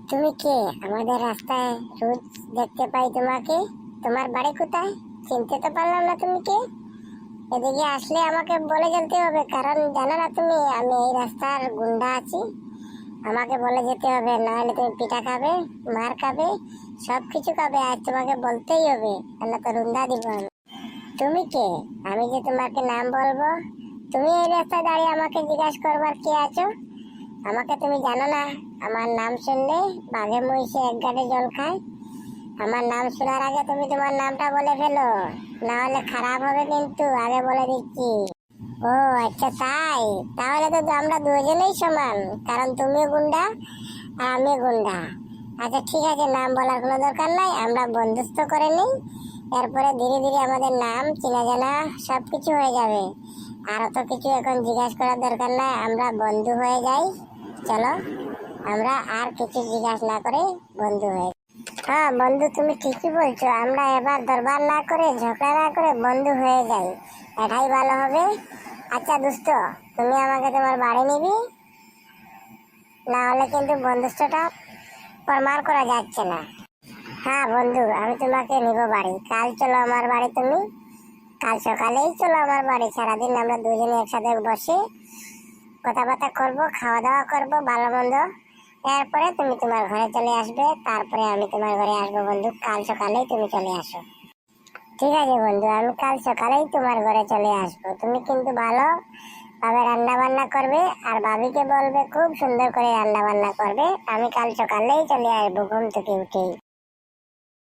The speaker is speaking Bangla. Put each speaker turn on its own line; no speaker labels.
তুমি কে? আমাদের রাস্তায় রোজ দেখতে পাই তোমাকে। তোমার বাড়ি কোথায়? চিনতে তো পারলাম না। তুমি কে? এদিকে আসলে আমাকে বলে যেতে হবে, কারণ জানো না তুমি আমি এই রাস্তার গুন্ডা আছি। আমাকে বলে যেতে হবে, নাহলে তুমি পিটা খাবে, মার খাবে, সব কিছু খাবে। আজ তোমাকে বলতেই হবে, না তো রুন্দা দিব আমি। তুমি কে? আমি যে তোমাকে নাম বলবো, তুমি এই রাস্তায় দাঁড়িয়ে আমাকে জিজ্ঞাসা করবার কে আছো? আমাকে তুমি জানো না? আমার নাম শুনলে বাঘে মহিষে এক গাড়ি জল খায়। আমার নাম শোনার আগে তুমি তোমার নামটা বলে ফেলো, না হলে খারাপ হবে কিন্তু, আগে বলে দিচ্ছি। ও আচ্ছা তাই? তাহলে তো আমরা দুজনেই সমান, কারণ তুমিও গুন্ডা আর আমিও গুন্ডা। আচ্ছা ঠিক আছে, নাম বলার কোনো দরকার নাই, আমরা বন্ধুত্ব করে নিই। এরপরে ধীরে ধীরে আমাদের নাম চেনা জানা সব কিছু হয়ে যাবে। আর অত কিছু এখন জিজ্ঞাসা করার দরকার নাই, আমরা বন্ধু হয়ে যাই। চলো, আমরা আর কিছু জিজ্ঞাসা না করে বন্ধু হয়ে। হ্যাঁ বন্ধু, তুমি ঠিকই বলছো। আমরা এবার দরবার না করে, ঝগড়া না করে বন্ধু হয়ে যাই, এটাই ভালো হবে। আচ্ছা দোস্ত, তুমি আমাকে তোমার বাড়ি নিবি, না হলে কিন্তু বন্ধুত্বটা প্রমাণ করা যাচ্ছে না। হ্যাঁ বন্ধু, আমি তোমাকে নিব বাড়ি। কাল চলো আমার বাড়ি তুমি, কাল সকালেই চলো আমার বাড়ি। সারাদিন আমরা দুজনে একসাথে বসে কথাবার্তা করবো, খাওয়া দাওয়া করবো ভালো মন্দ। এরপরে তুমি তোমার ঘরে চলে আসবে, তারপরে আমি তোমার ঘরে আসবো। বন্ধু, কাল সকালেই তুমি চলে আসো। ঠিক আছে বন্ধু, আমি কাল সকালেই তোমার ঘরে চলে আসবো। তুমি কিন্তু ভালো ভাবে রান্না বান্না করবে, আর ভাবিকে বলবে খুব সুন্দর করে রান্না বান্না করবে। আমি কাল সকালেই চলে আসবো ঘুম থেকে উঠেই।